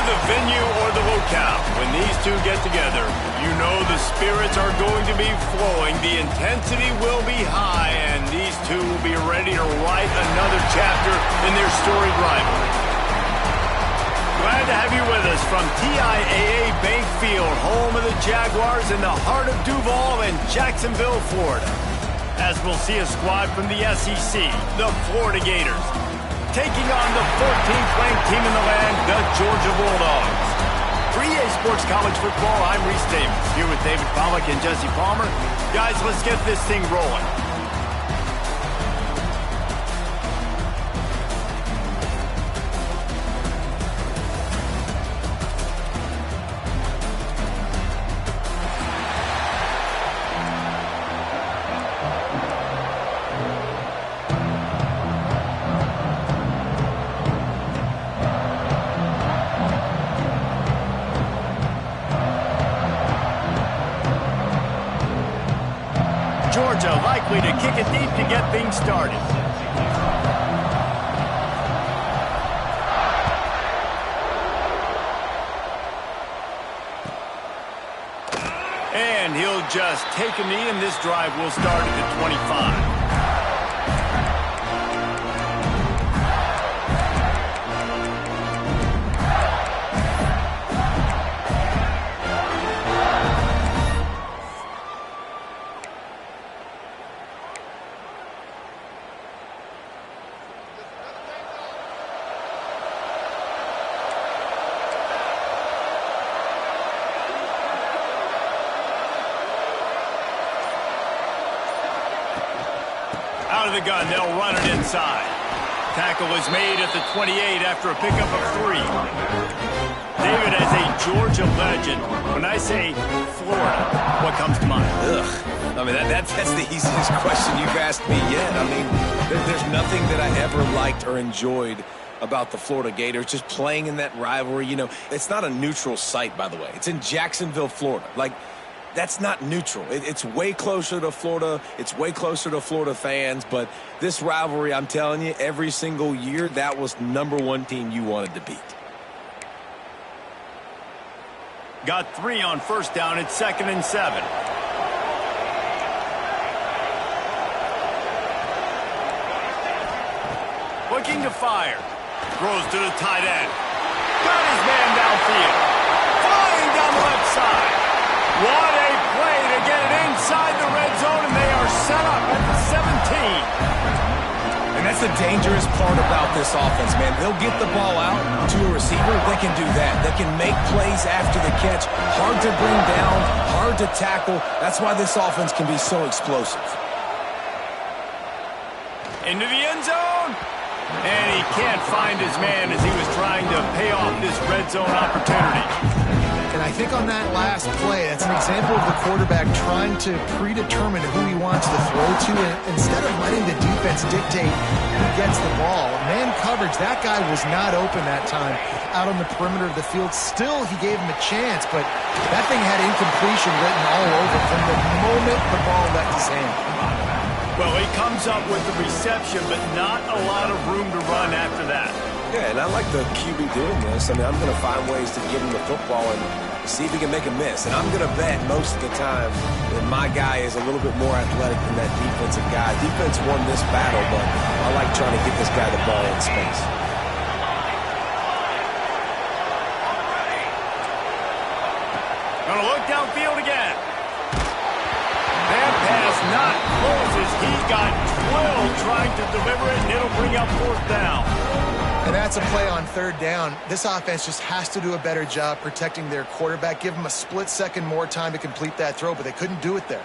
the venue or the locale, when these two get together, you know the spirits are going to be flowing, the intensity will be high, and these two will be ready to write another chapter in their storied rivalry. Glad to have you with us from TIAA Bank Field, home of the Jaguars in the heart of Duval and Jacksonville, Florida. As we'll see a squad from the SEC, the Florida Gators, taking on the 14th ranked team in the land, the Georgia Bulldogs. For EA Sports College Football, I'm Reese Davis, here with David Pollack and Jesse Palmer. Guys, let's get this thing rolling. Georgia likely to kick it deep to get things started. And he'll just take a knee, and this drive will start at the 25. Out of the gun, they'll run it inside. Tackle is made at the 28 after a pickup of 3. David, as a Georgia legend, when I say Florida, what comes to mind? Ugh. I mean, that's the easiest question you've asked me yet. I mean, there's nothing that I ever liked or enjoyed about the Florida Gators, just playing in that rivalry. You know, it's not a neutral site, by the way. It's in Jacksonville, Florida. Like, that's not neutral. It's way closer to Florida. It's way closer to Florida fans. But this rivalry, I'm telling you, every single year, that was #1 team you wanted to beat. Got 3 on first down. It's 2nd and 7. Looking to fire. Throws to the tight end. Got his man downfield. Flying down the left side. What a play to get it inside the red zone, and they are set up at the 17. And that's the dangerous part about this offense, man. They'll get the ball out to a receiver. They can do that. They can make plays after the catch. Hard to bring down, hard to tackle. That's why this offense can be so explosive. Into the end zone. And he can't find his man as he was trying to pay off this red zone opportunity. And I think on that last play, that's an example of the quarterback trying to predetermine who he wants to throw to, and instead of letting the defense dictate who gets the ball. Man coverage, that guy was not open that time out on the perimeter of the field. Still, he gave him a chance, but that thing had incompletion written all over from the moment the ball left his hand. Well, he comes up with the reception, but not a lot of room to run after that. Yeah, and I like the QB doing this. I mean, I'm going to find ways to give him the football and see if he can make a miss. And I'm going to bet most of the time that my guy is a little bit more athletic than that defensive guy. Defense won this battle, but I like trying to get this guy the ball in space. Gonna look downfield again. That pass not closes. He got 12 trying to deliver it, and it'll bring up 4th down. And that's a play on 3rd down. This offense just has to do a better job protecting their quarterback. Give him a split second more time to complete that throw, but they couldn't do it there.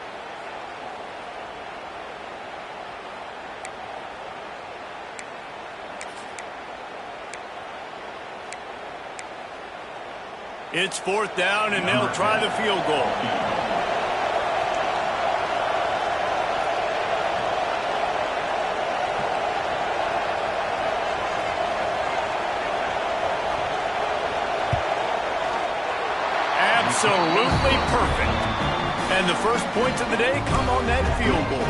It's 4th down, and they'll try the field goal. Absolutely perfect. And the first points of the day come on that field goal.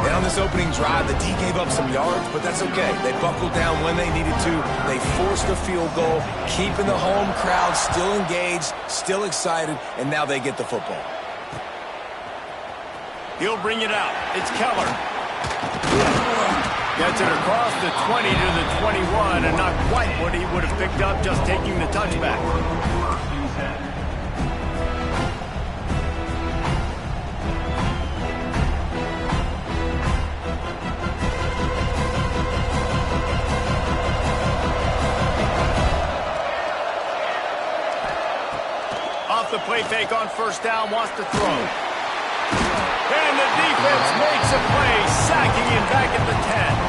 And on this opening drive, the D gave up some yards, but that's okay. They buckled down when they needed to. They forced a field goal, keeping the home crowd still engaged, still excited, and now they get the football. He'll bring it out. It's Keller. Gets it across the 20 to the 21, and not quite what he would have picked up just taking the touchback. Off the play fake on first down, wants to throw. And the defense makes a play, sacking him back at the 10.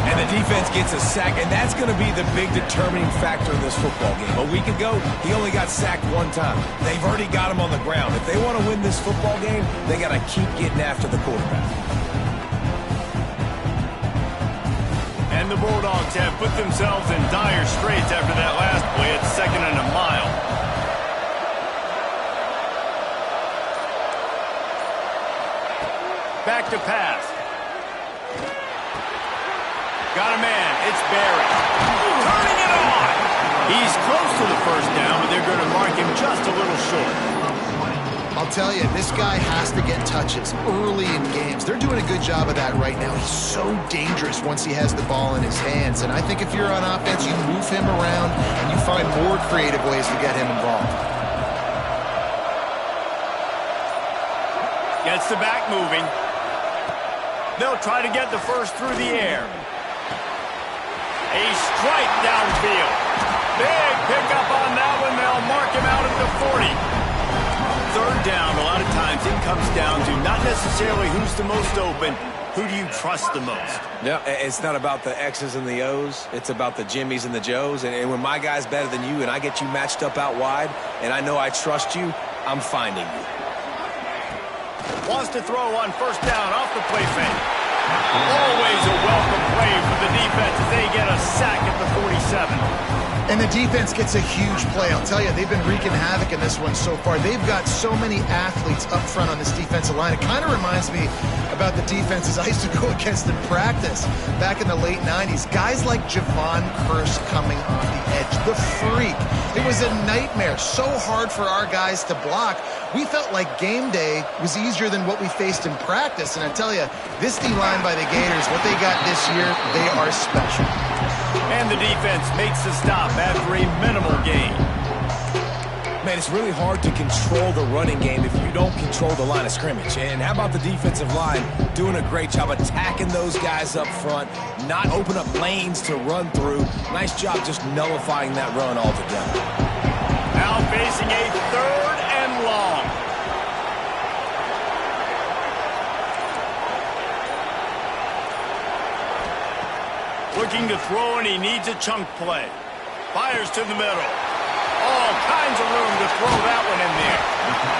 And the defense gets a sack, and that's going to be the big determining factor in this football game. A week ago, he only got sacked one time. They've already got him on the ground. If they want to win this football game, they got to keep getting after the quarterback. And the Bulldogs have put themselves in dire straits after that last play at 2nd and a mile. Back to pass. Got a man. It's Barry. Turning it on. He's close to the first down, but they're going to mark him just a little short. I'll tell you, this guy has to get touches early in games. They're doing a good job of that right now. He's so dangerous once he has the ball in his hands. And I think if you're on offense, you move him around and you find more creative ways to get him involved. Gets the back moving. They'll try to get the first through the air. A strike downfield. Big pickup on that one. They'll mark him out at the 40. Third down, a lot of times it comes down to not necessarily who's the most open, who do you trust the most? Yeah, it's not about the X's and the O's. It's about the Jimmys and the Joes. And when my guy's better than you and I get you matched up out wide and I know I trust you, I'm finding you. Wants to throw on first down off the play fake. Always a welcome play for the defense as they get a sack at the 47. And the defense gets a huge play. I'll tell you, they've been wreaking havoc in this one so far. They've got so many athletes up front on this defensive line. It kind of reminds me about the defenses I used to go against in practice back in the late 90s. Guys like Javon Curse coming on the edge. The freak. It was a nightmare. So hard for our guys to block. We felt like game day was easier than what we faced in practice. And I tell you, this D-line by the Gators, what they got this year, they are special. And the defense makes the stop after a minimal gain. Man, it's really hard to control the running game if you don't control the line of scrimmage. And how about the defensive line doing a great job attacking those guys up front, not open up lanes to run through. Nice job just nullifying that run altogether. Now facing a 3rd and long. Looking to throw, and he needs a chunk play. Fires to the middle. All kinds of room to throw that one in there.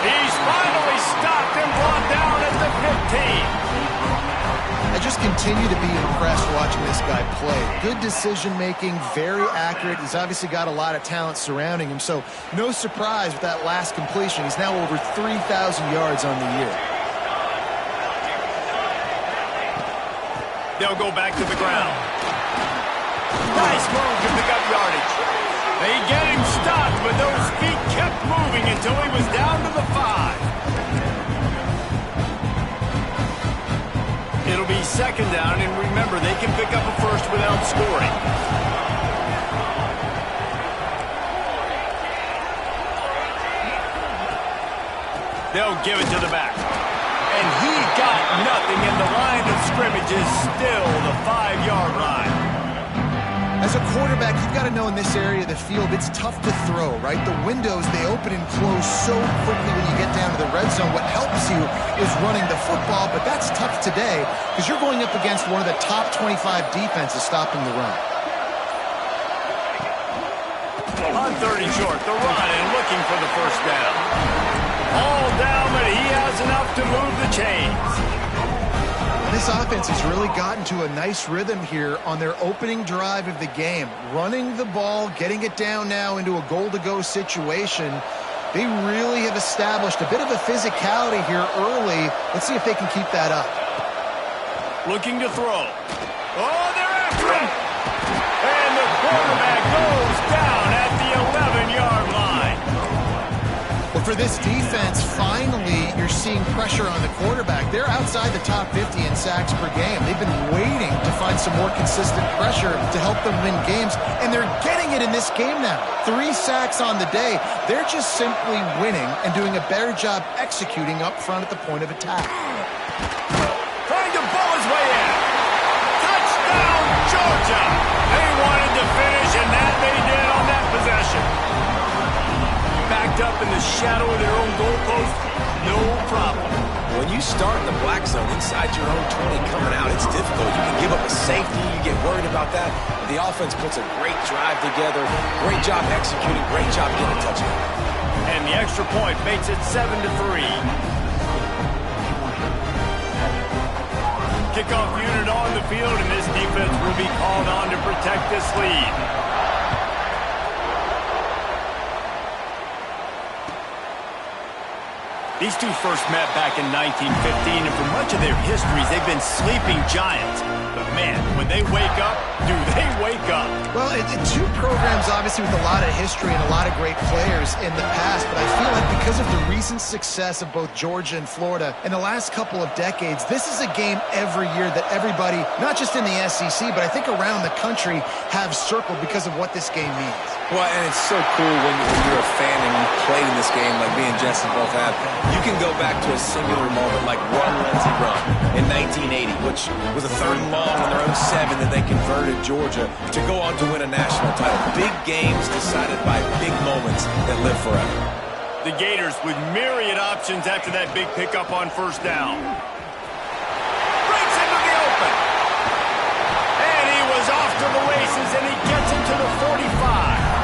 He's finally stopped and brought down at the 15. I just continue to be impressed watching this guy play. Good decision-making, very accurate. He's obviously got a lot of talent surrounding him, so no surprise with that last completion. He's now over 3,000 yards on the year. They'll go back to the ground. Nice move to pick up yardage. They get him stopped, but those feet kept moving until he was down to the 5. It'll be 2nd down, and remember, they can pick up a first without scoring. They'll give it to the back. And he got nothing, and the line of scrimmage is still the 5-yard line. As a quarterback, you've got to know in this area of the field, it's tough to throw, right? The windows, they open and close so quickly when you get down to the red zone. What helps you is running the football, but that's tough today because you're going up against one of the top 25 defenses stopping the run. On 30 short, the run and looking for the first down. All down, but he has enough to move the chains. This offense has really gotten to a nice rhythm here on their opening drive of the game. Running the ball, getting it down now into a goal-to-go situation. They really have established a bit of a physicality here early. Let's see if they can keep that up. Looking to throw. Oh, they're after him! And the quarterback goes down at the 11-yard line. Well, for this defense, finally, you're seeing pressure on the quarterback. They're outside the top 50 in sacks per game. They've been waiting to find some more consistent pressure to help them win games, and they're getting it in this game now. 3 sacks on the day. They're just simply winning and doing a better job executing up front at the point of attack. Trying to ball his way in. Touchdown, Georgia! They wanted to finish, and that they did on that possession. Backed up in the shadow of their own goalpost, no problem. When you start in the black zone inside your own 20 coming out, it's difficult. You can give up a safety. You get worried about that. The offense puts a great drive together. Great job executing. Great job getting a touchdown. And the extra point makes it 7-3. Kickoff unit on the field, and this defense will be called on to protect this lead. These two first met back in 1915, and for much of their histories, they've been sleeping giants. But man, when they wake up, do they wake up? Well, two programs obviously with a lot of history and a lot of great players in the past, but I feel like because of the recent success of both Georgia and Florida in the last couple of decades, this is a game every year that everybody, not just in the SEC, but I think around the country, have circled because of what this game means. Well, and it's so cool when you're a fan and you played in this game like me and Jesse both have. You can go back to a singular moment like Run Lindsey Run in 1980, which was a 3rd and long on their own 7 that they converted Georgia to go on to win a national title. Big games decided by big moments that live forever. The Gators with myriad options after that big pickup on first down. Breaks into the open. And he was off to the races, and he gets it to the 45.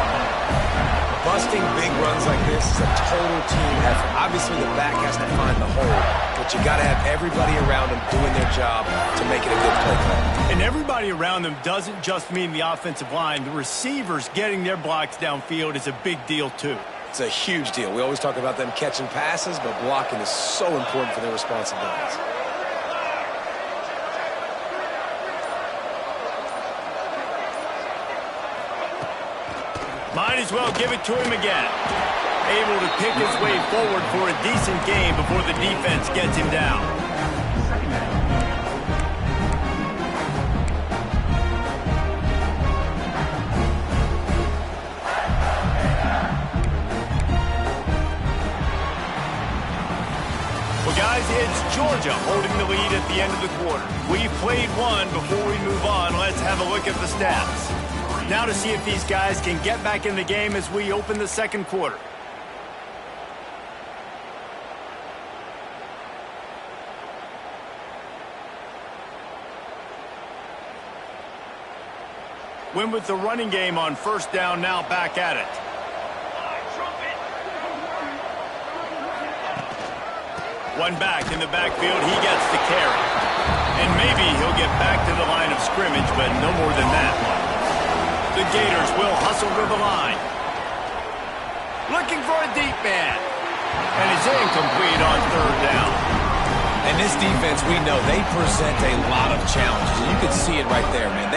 Busting big runs like this is a total team effort. Obviously, the back has to find the hole, but you got to have everybody around them doing their job to make it a good play call. And everybody around them doesn't just mean the offensive line. The receivers getting their blocks downfield is a big deal, too. It's a huge deal. We always talk about them catching passes, but blocking is so important for their responsibilities. Might as well give it to him again. Able to pick his way forward for a decent game before the defense gets him down. Well, guys, it's Georgia holding the lead at the end of the quarter. We've played one. Before we move on, let's have a look at the stats. Now to see if these guys can get back in the game as we open the second quarter. Win with the running game on first down, now back at it. One back in the backfield, he gets the carry. And maybe he'll get back to the line of scrimmage, but no more than that. The Gators will hustle to the line. Looking for a deep man. And it's incomplete on third down. And this defense, we know, they present a lot of challenges. And you can see it right there, man.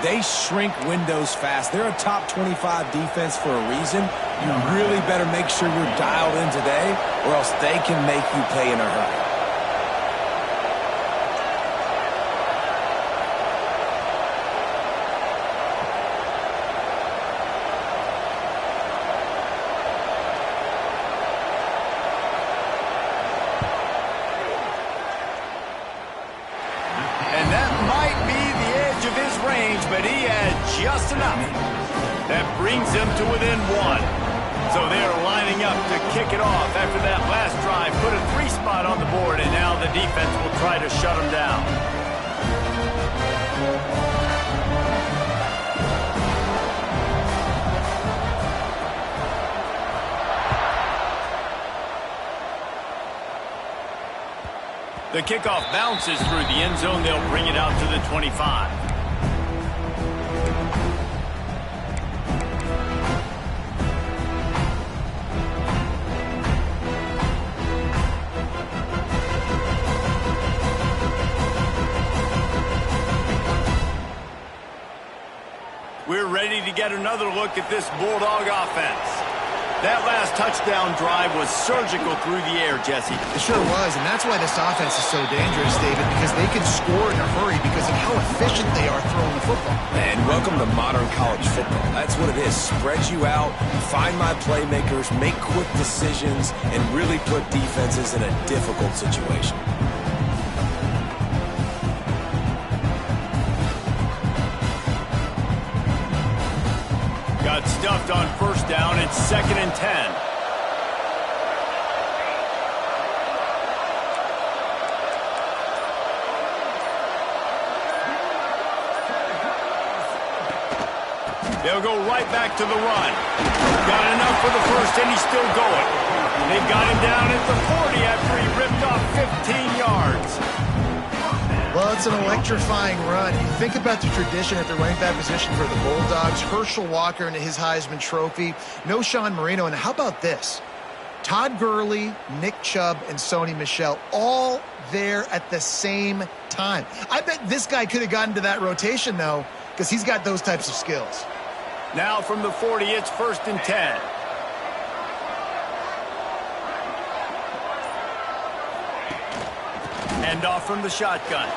They shrink windows fast. They're a top 25 defense for a reason. You really better make sure you're dialed in today, or else they can make you pay in a hurry. But he had just enough. That brings them to within 1. So they're lining up to kick it off after that last drive. Put a 3 spot on the board, and now the defense will try to shut them down. The kickoff bounces through the end zone. They'll bring it out to the 25. to get another look at this Bulldog offense. That last touchdown drive was surgical through the air, Jesse. It sure was, and that's why this offense is so dangerous, David, because they can score in a hurry because of how efficient they are throwing the football. And welcome to modern college football. That's what it is. Spread you out, find my playmakers, make quick decisions, and really put defenses in a difficult situation. Got stuffed on first down. It's 2nd and 10. They'll go right back to the run. Got enough for the first, and he's still going. They've got him down at the 40 after he ripped off 15 yards. Well, it's an electrifying run. You think about the tradition at the running back position for the Bulldogs. Herschel Walker and his Heisman Trophy. No Sean Marino. And how about this? Todd Gurley, Nick Chubb, and Sony Michel all there at the same time. I bet this guy could have gotten to that rotation, though, because he's got those types of skills. Now from the 40, it's 1st and 10. Hand off from the shotgun.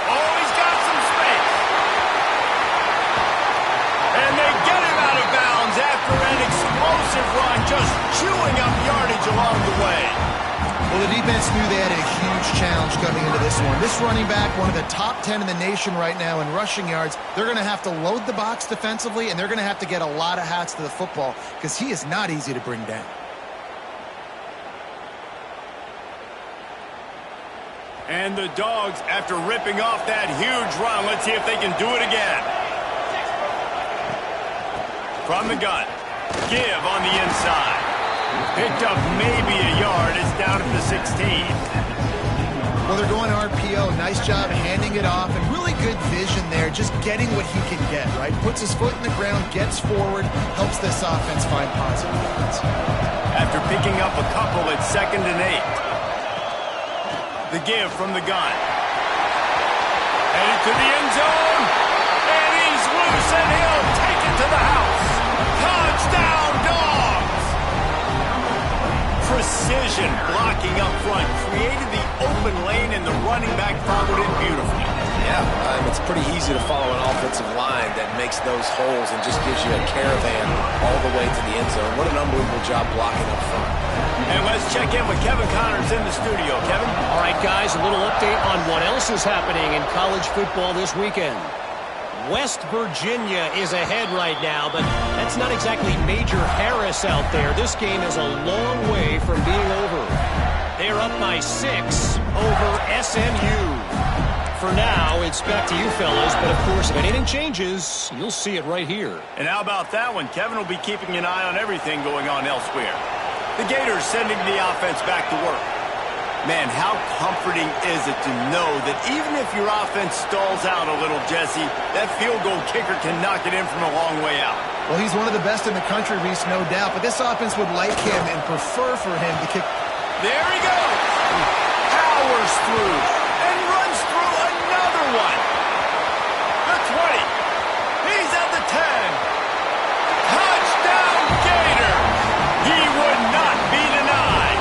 Oh, he's got some space. And they get him out of bounds after an explosive run, just chewing up yardage along the way. Well, the defense knew they had a huge challenge coming into this one. This running back, one of the top 10 in the nation right now in rushing yards, they're going to have to load the box defensively, and they're going to have to get a lot of hats to the football because he is not easy to bring down. And the Dogs, after ripping off that huge run, let's see if they can do it again. From the gun, give on the inside. Picked up maybe a yard. It's down at the 16. Well, they're going RPO. Nice job handing it off, and really good vision there, just getting what he can get, right? Puts his foot in the ground, gets forward, helps this offense find positive yards. After picking up a couple, it's 2nd and 8. The give from the gun. Headed to the end zone. And he's loose, and he'll take it to the house. Touchdown, Dogs! Precision blocking up front. Created the open lane, and the running back followed it beautifully. Yeah, it's pretty easy to follow an offensive line that makes those holes and just gives you a caravan all the way to the end zone. What an unbelievable job blocking up front. And let's check in with Kevin Connors in the studio. Kevin? All right, guys, a little update on what else is happening in college football this weekend. West Virginia is ahead right now, but that's not exactly Major Harris out there. This game is a long way from being over. They're up by 6 over SMU. For now, it's back to you fellas, but of course, if anything changes, you'll see it right here. And how about that one? Kevin will be keeping an eye on everything going on elsewhere. The Gators sending the offense back to work. Man, how comforting is it to know that even if your offense stalls out a little, Jesse, that field goal kicker can knock it in from a long way out. Well, he's one of the best in the country, Reese, no doubt, but this offense would like him and prefer for him to kick. There he goes. Powers through and runs through another one. The 20. He's at the 10. Touchdown, Gator. He would not be denied.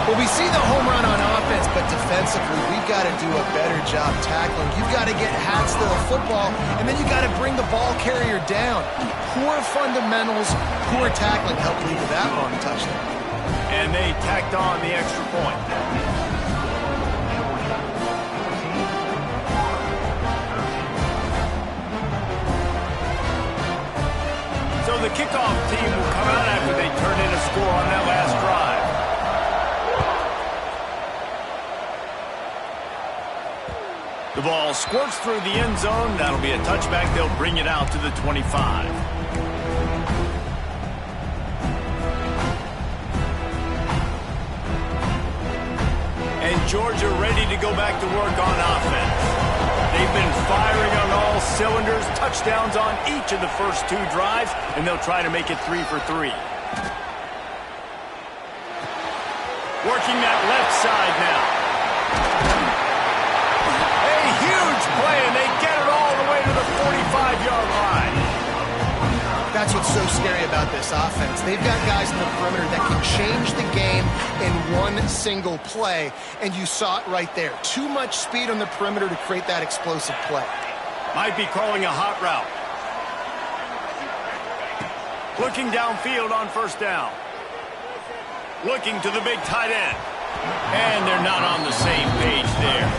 Well, we see the home run on offense, but defensively, we've got to do a better job tackling. You've got to get hats to the football, and then you got to bring the ball carrier down. Poor fundamentals, poor tackling helped lead to that long touchdown. And they tacked on the extra point. So the kickoff team will come out after they turn in a score on that last drive. The ball squirts through the end zone. That'll be a touchback. They'll bring it out to the 25. And Georgia ready to go back to work on offense. They've been firing on all cylinders, touchdowns on each of the first 2 drives, and they'll try to make it 3 for 3. Working that left side now. A huge play, and they get it all the way to the 45-yard line. That's what's so scary about this offense. They've got guys in the perimeter that can change the game in one single play, and you saw it right there. Too much speed on the perimeter to create that explosive play. Might be calling a hot route. Looking downfield on first down. Looking to the big tight end. And they're not on the same page there.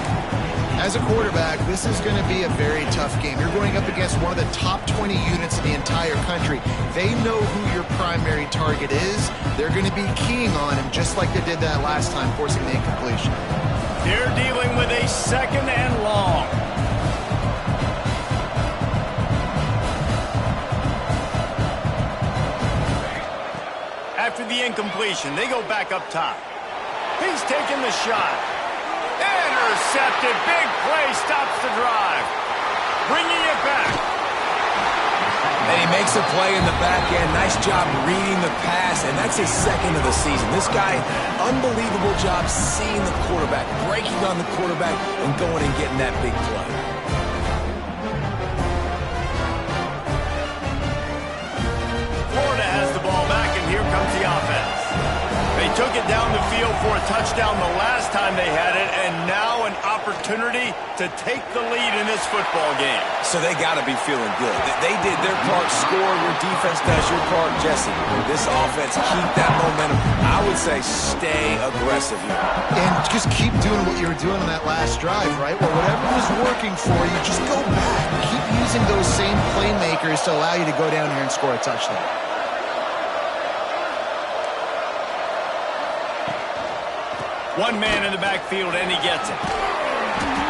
As a quarterback, this is going to be a very tough game. You're going up against one of the top 20 units in the entire country. They know who your primary target is. They're going to be keying on him just like they did that last time, forcing the incompletion. They're dealing with a second and long. After the incompletion, they go back up top. He's taking the shot. Intercepted. Big play stops the drive. Bringing it back. And he makes a play in the back end. Nice job reading the pass, and that's his second of the season. This guy, unbelievable job seeing the quarterback, breaking on the quarterback, and going and getting that big play. Florida has the ball back, and here comes the offense. They took it down the field for a touchdown the last time they had it, and now an opportunity to take the lead in this football game. So they got to be feeling good. They did their part, score. Your defense does your part, Jesse. This offense, keep that momentum. I would say stay aggressive here. And just keep doing what you were doing on that last drive, right? Well, whatever was working for you, just go back. Keep using those same playmakers to allow you to go down here and score a touchdown. One man in the backfield, and he gets it.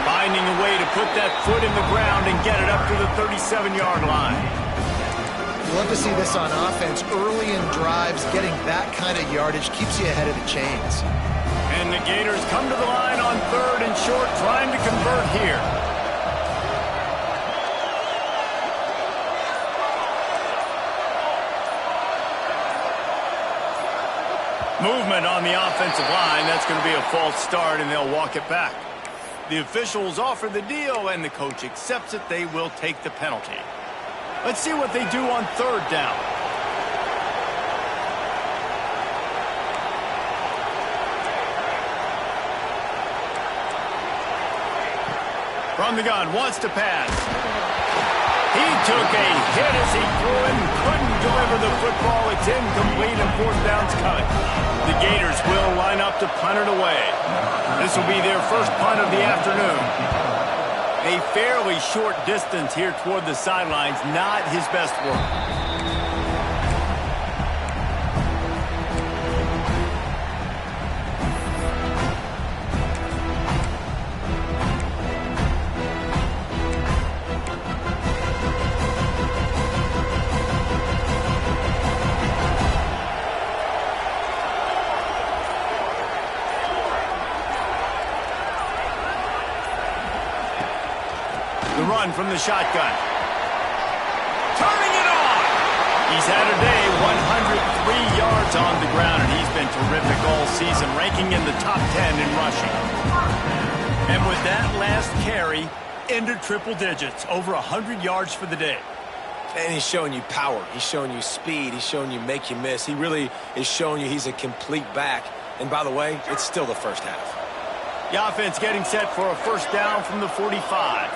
Finding a way to put that foot in the ground and get it up to the 37-yard line. You love to see this on offense. Early in drives, getting that kind of yardage keeps you ahead of the chains. And the Gators come to the line on third and short, trying to convert here. Movement on the offensive line. That's going to be a false start, and they'll walk it back. The officials offer the deal, and the coach accepts it. They will take the penalty. Let's see what they do on third down. From the gun, wants to pass. He took a hit as he threw it and couldn't deliver the football. It's incomplete and fourth down's coming. The Gators will line up to punt it away. This will be their first punt of the afternoon. A fairly short distance here toward the sidelines, not his best work. From the shotgun. Turning it on! He's had a day, 103 yards on the ground, and he's been terrific all season, ranking in the top 10 in rushing. And with that last carry, into triple digits, over 100 yards for the day. And he's showing you power. He's showing you speed. He's showing you make you miss. He really is showing you he's a complete back. And by the way, it's still the first half. The offense getting set for a first down from the 45.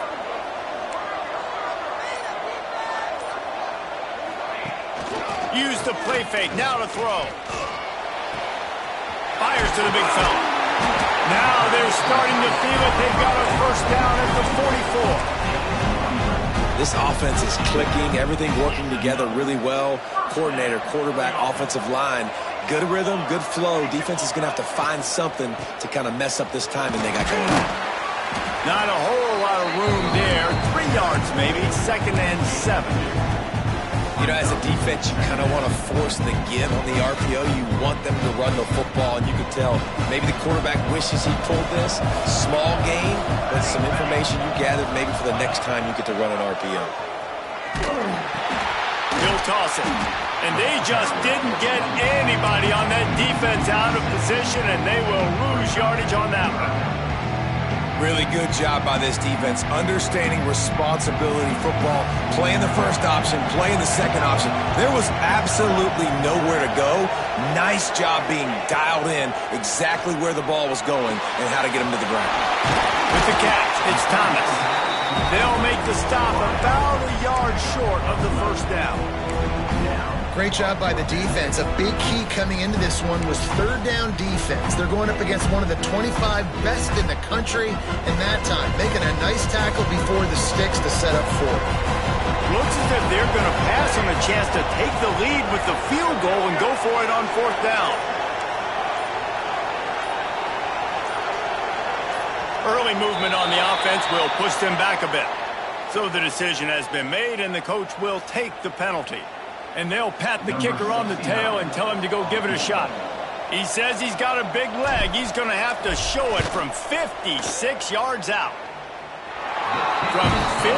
Use the play fake, now to throw. Fires to the big fella. Now they're starting to feel it. They've got a first down at the 44. This offense is clicking, everything working together really well. Coordinator, quarterback, offensive line. Good rhythm, good flow. Defense is going to have to find something to kind of mess up this timing they got going on. Not a whole lot of room there. 3 yards maybe, second and 7. You know, as a defense, you kind of want to force the give on the RPO. You want them to run the football, and you can tell maybe the quarterback wishes he pulled this. Small gain, but some information you gathered maybe for the next time you get to run an RPO. He'll toss it. And they just didn't get anybody on that defense out of position, and they will lose yardage on that one. Really good job by this defense, understanding responsibility football, playing the first option, playing the second option. There was absolutely nowhere to go. Nice job being dialed in exactly where the ball was going and how to get him to the ground. With the catch, it's Thomas. They'll make the stop about a yard short of the first down. Great job by the defense. A big key coming into this one was third down defense. They're going up against one of the 25 best in the country in that time, making a nice tackle before the sticks to set up for it. Looks as if they're going to pass him a chance to take the lead with the field goal and go for it on fourth down. Early movement on the offense will push them back a bit. So the decision has been made, and the coach will take the penalty. And they'll pat the kicker on the tail and tell him to go give it a shot. He says he's got a big leg. He's going to have to show it from 56 yards out. From 56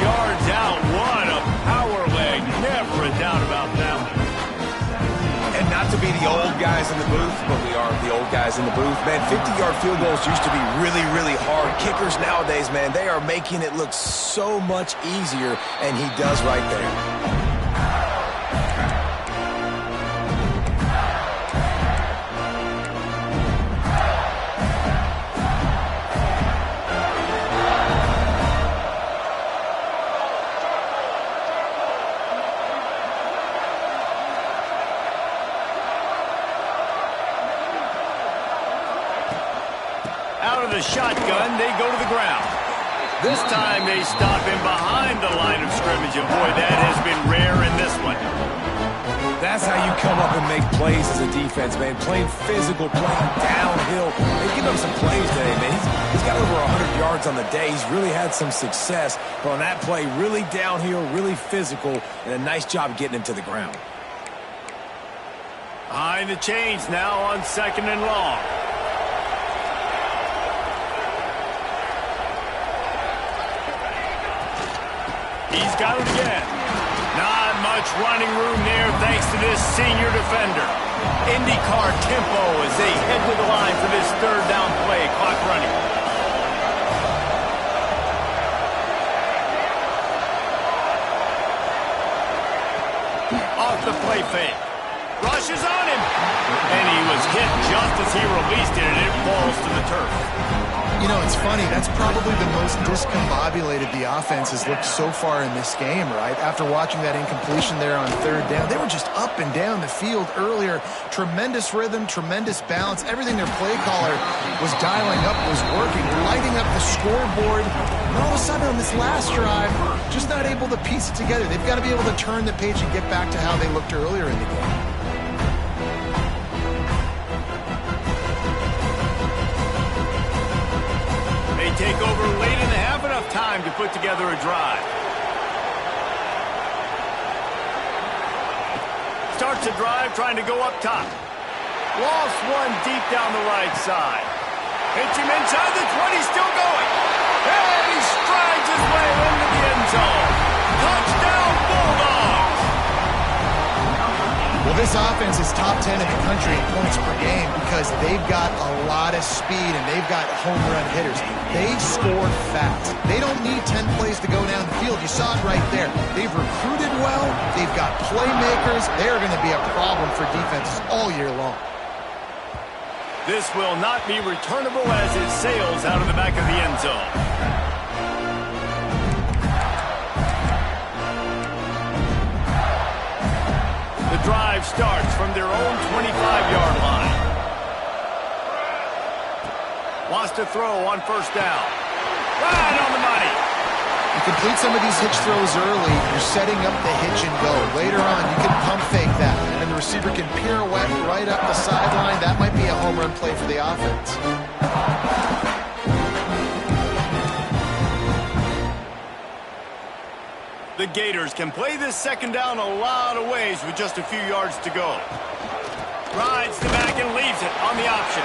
yards out, what a power leg. Never a doubt about that one. And not to be the old guys in the booth, but we are the old guys in the booth. Man, 50-yard field goals used to be really, really hard. Kickers nowadays, man, they are making it look so much easier, and he does right there. Out of the shotgun, they go to the ground. This time they stop him behind the line of scrimmage, and boy, that has been rare in this one. That's how you come up and make plays as a defense, man. Playing physical, playing downhill. They give him some plays today, man. He's got over 100 yards on the day. He's really had some success. But on that play, really downhill, really physical, and a nice job getting him to the ground. Behind the chains now on second and long. He's got it again. Not much running room there thanks to this senior defender. IndyCar tempo as they head to the line for this third down play. Clock running. Off the play fake. Rushes on him. And he was hit just as he released it, and it falls to the turf. You know, it's funny. That's probably the most discombobulated the offense has looked so far in this game, right? After watching that incompletion there on third down, they were just up and down the field earlier. Tremendous rhythm, tremendous balance. Everything their play caller was dialing up was working, lighting up the scoreboard. And all of a sudden on this last drive, just not able to piece it together. They've got to be able to turn the page and get back to how they looked earlier in the game. Take over late in the half, enough time to put together a drive. Starts the drive trying to go up top. Lost one deep down the right side. Hits him inside the 20, still going. And he strides his way into the end zone. Touchdown Bulldogs! Well, this offense is top 10 in the country in points per game because they've got a lot of speed and they've got home run hitters. They score fast. They don't need 10 plays to go down the field. You saw it right there. They've recruited well. They've got playmakers. They're going to be a problem for defenses all year long. This will not be returnable as it sails out of the back of the end zone. The drive starts from their own 25-yard line. Wants to throw on first down. Right on the money. You complete some of these hitch throws early, you're setting up the hitch and go. Later on, you can pump fake that, and the receiver can pirouette right up the sideline. That might be a home run play for the offense. The Gators can play this second down a lot of ways with just a few yards to go. Rides the back and leaves it on the option.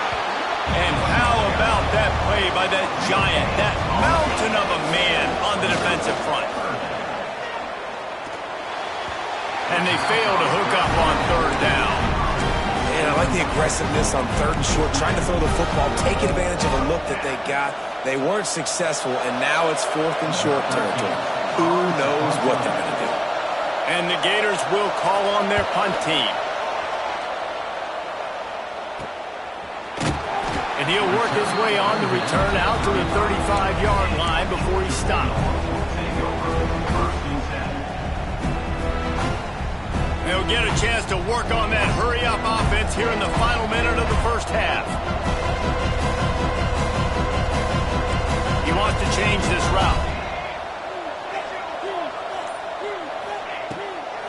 And how about that play by that giant, that mountain of a man on the defensive front? And they fail to hook up on third down. And And I like the aggressiveness on 3rd and short, trying to throw the football, take advantage of a look that they got. They weren't successful, and now it's 4th and short territory. Who knows what they're going to do? And the Gators will call on their punt team. And he'll work his way on the return out to the 35-yard line before he stops. They'll get a chance to work on that hurry-up offense here in the final minute of the first half. He wants to change this route.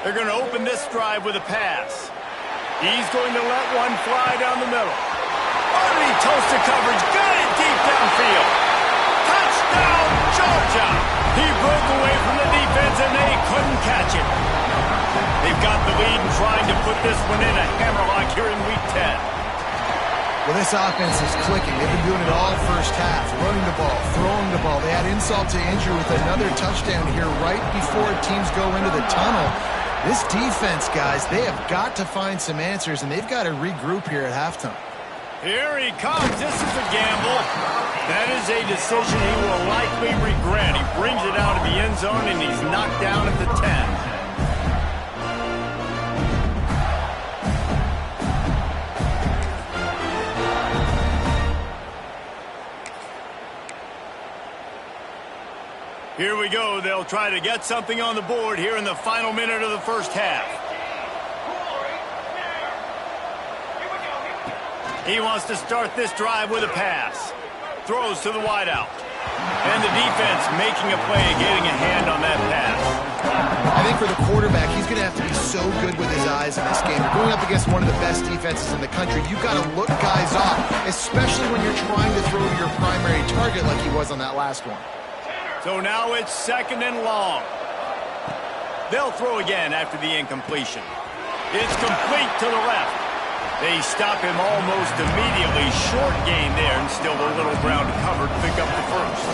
They're going to open this drive with a pass. He's going to let one fly down the middle. Early toasted coverage, got it deep downfield. Touchdown, Georgia! He broke away from the defense and they couldn't catch it. They've got the lead and trying to put this one in a hammerlock here in Week 10. Well, this offense is clicking. They've been doing it all first half, running the ball, throwing the ball. They had insult to injury with another touchdown here right before teams go into the tunnel. This defense, guys, they have got to find some answers, and they've got to regroup here at halftime. Here he comes. This is a gamble. That is a decision he will likely regret. He brings it out of the end zone, and he's knocked down at the 10. Here we go. They'll try to get something on the board here in the final minute of the first half. He wants to start this drive with a pass. Throws to the wideout. And the defense making a play, getting a hand on that pass. I think for the quarterback, he's going to have to be so good with his eyes in this game. You're going up against one of the best defenses in the country. You've got to look guys off, especially when you're trying to throw to your primary target like he was on that last one. So now it's 2nd and long. They'll throw again after the incompletion. It's complete to the left. They stop him almost immediately. Short gain there, and still a little ground covered to pick up the first.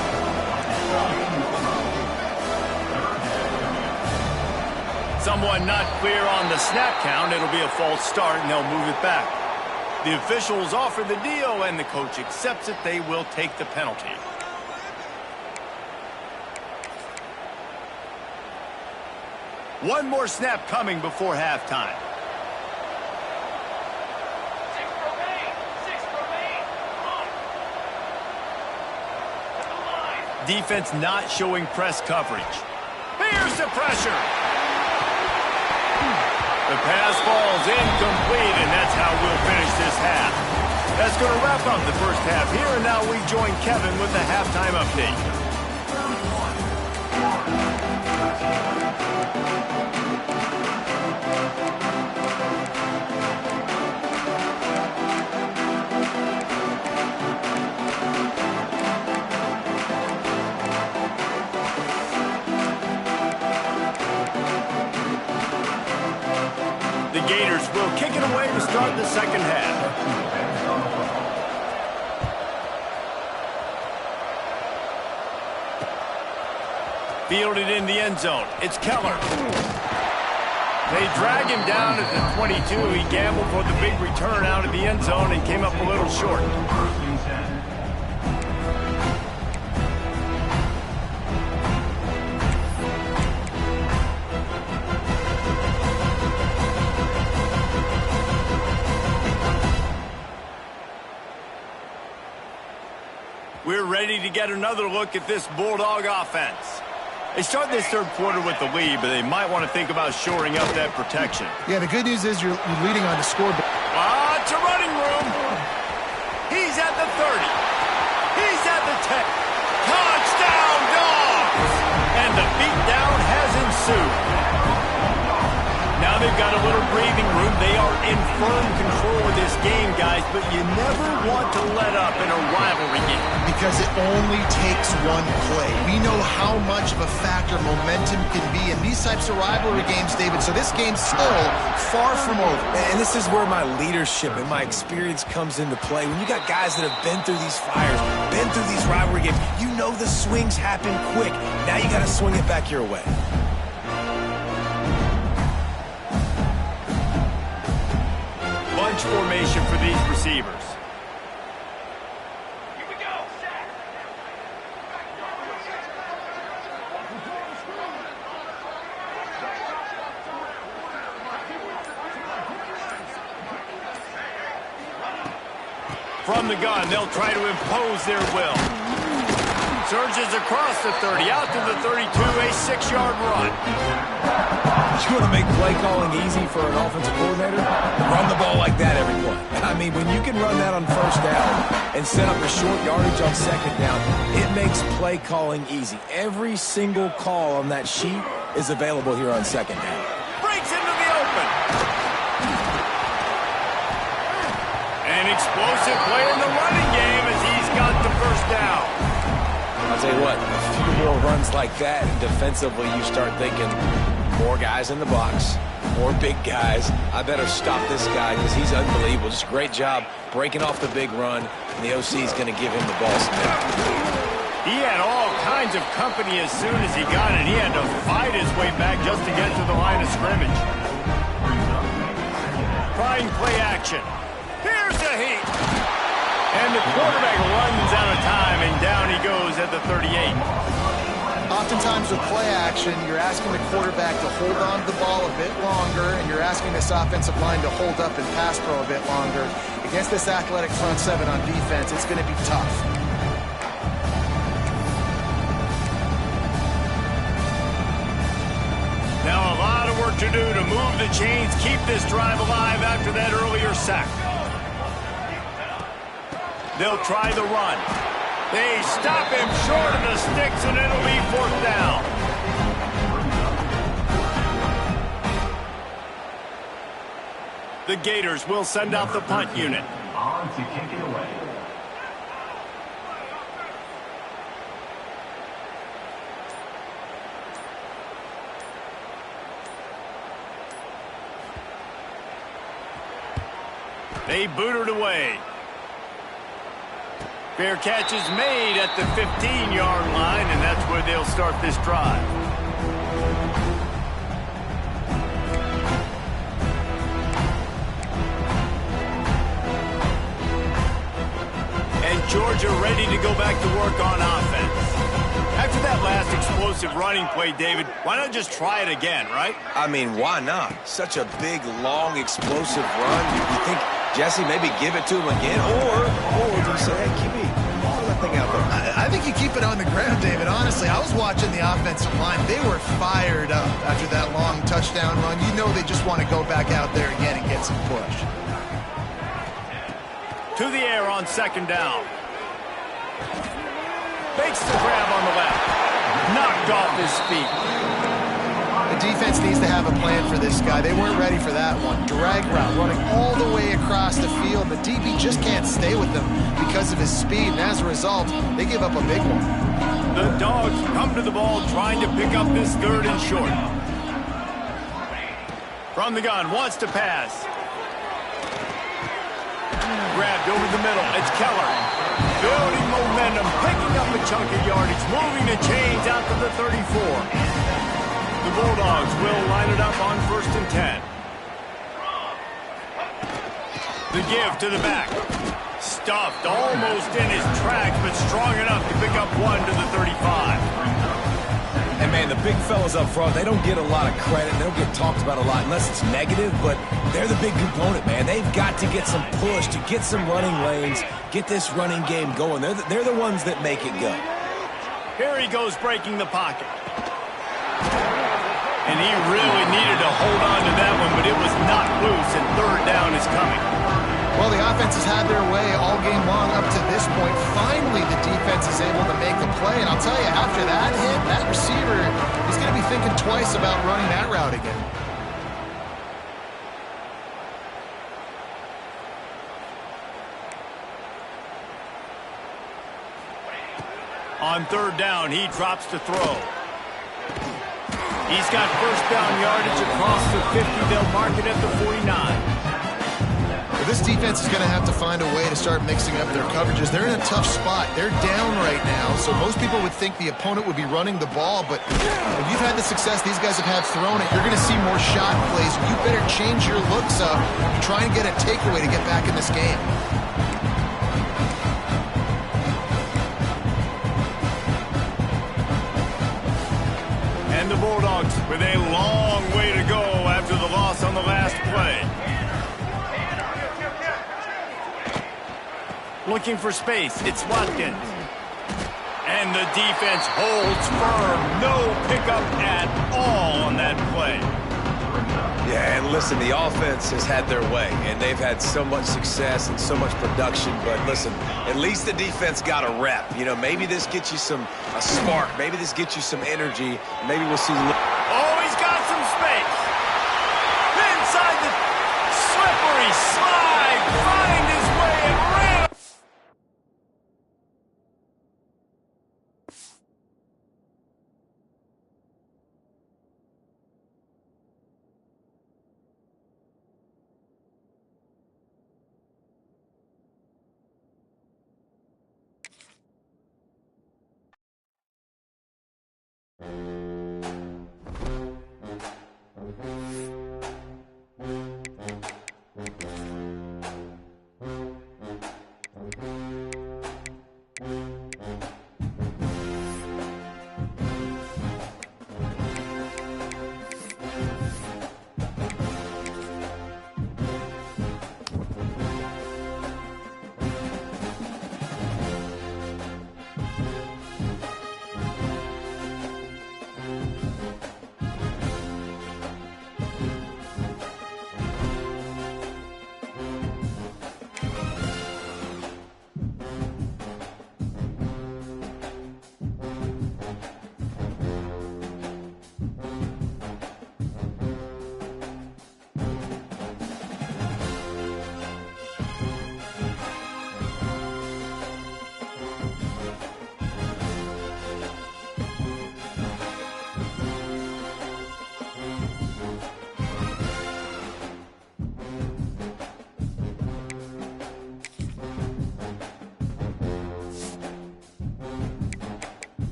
Someone not clear on the snap count. It'll be a false start, and they'll move it back. The officials offer the deal, and the coach accepts it. They will take the penalty. One more snap coming before halftime. Defense not showing press coverage. Here's the pressure. The pass falls incomplete, and that's how we'll finish this half. That's going to wrap up the first half here, and now we join Kevin with the halftime update. The Gators will kick it away to start the second half. Fielded in the end zone. It's Keller. They drag him down at the 22. He gambled for the big return out of the end zone and came up a little short. We're ready to get another look at this Bulldog offense. They start this third quarter with the lead, but they might want to think about shoring up that protection. Yeah, the good news is you're leading on the scoreboard. It's a running room. He's at the 30. He's at the 10. Touchdown, Dogs! And the beatdown has ensued. Now they've got a little breathing room. They are in firm control of this game, guys, but you never want to let up in a rivalry game. Because it only takes one play. We know how much of a factor momentum can be in these types of rivalry games, David, so this game's still far from over. And this is where my leadership and my experience comes into play. When you got guys that have been through these fires, been through these rivalry games, you know the swings happen quick. Now you got to swing it back your way. bunch formation for these receivers. From the gun, they'll try to impose their will. Surges across the 30, out to the 32, a 6-yard run. You want to make play calling easy for an offensive coordinator? Run the ball like that every play. I mean, when you can run that on first down and set up a short yardage on second down, it makes play calling easy. Every single call on that sheet is available here on second down. Breaks into the open. An explosive play in the running game as he's got the first down. I'll tell you what, a few more runs like that, and defensively you start thinking more guys in the box, more big guys. I better stop this guy because he's unbelievable. Just a great job breaking off the big run, and the OC is going to give him the ball snap. He had all kinds of company as soon as he got it. He had to fight his way back just to get to the line of scrimmage. Trying play action. Here's the heat. And the quarterback runs out of time, and down he goes at the 38. Oftentimes with play action, you're asking the quarterback to hold on to the ball a bit longer, and you're asking this offensive line to hold up and pass pro a bit longer. Against this athletic front seven on defense, it's going to be tough. Now a lot of work to do to move the chains, keep this drive alive after that earlier sack. They'll try the run. They stop him short of the sticks, and it'll be 4th down. The Gators will send out the punt unit. On to kick it away. They boot it away. Fair catch is made at the 15-yard line, and that's where they'll start this drive. And Georgia ready to go back to work on offense. After that last explosive running play, David, why not just try it again, right? I mean, why not? Such a big, long, explosive run. You think Jesse maybe give it to him again, or just say, hey, QB, throw that thing out there. I think you keep it on the ground, David. Honestly, I was watching the offensive line. They were fired up after that long touchdown run. You know they just want to go back out there again and get some push. To the air on second down. Fakes the grab on the left. Knocked off his feet. The defense needs to have a plan for this guy. They weren't ready for that one. Drag route, running all the way across the field. The DB just can't stay with them because of his speed, and as a result, they give up a big one. The Dogs come to the ball trying to pick up this 3rd and short. From the gun, wants to pass. Grabbed over the middle. It's Keller. Building momentum, picking up a chunk of yardage, moving the chains out to the 34. The Bulldogs will line it up on 1st and 10. The give to the back. Stuffed almost in his tracks, but strong enough to pick up 1 to the 35. And, man, the big fellas up front, they don't get a lot of credit. They don't get talked about a lot unless it's negative, but they're the big component, man. They've got to get some push, to get some running lanes, get this running game going. They're the ones that make it go. Here he goes breaking the pocket. And he really needed to hold on to that one, but it was not loose, and 3rd down is coming. Well, the offense has had their way all game long up to this point. Finally, the defense is able to make a play, and I'll tell you, after that hit, that receiver is going to be thinking twice about running that route again. On 3rd down, he drops to throw. He's got 1st down yardage across the 50. They'll mark it at the 49. Well, this defense is going to have to find a way to start mixing up their coverages. They're in a tough spot. They're down right now, so most people would think the opponent would be running the ball, but if you've had the success these guys have had throwing it, you're going to see more shot plays. You better change your look looks trying to get a takeaway to get back in this game. And the Bulldogs with a long way to go after the loss on the last play. Looking for space, it's Watkins. And the defense holds firm. No pickup at all on that play. Yeah, and listen, the offense has had their way, and they've had so much success and so much production. But listen, at least the defense got a rep. You know, maybe this gets you a spark. Maybe this gets you some energy. Maybe we'll see. Oh, he's got some space. Inside the slippery slide. Find his way and ran.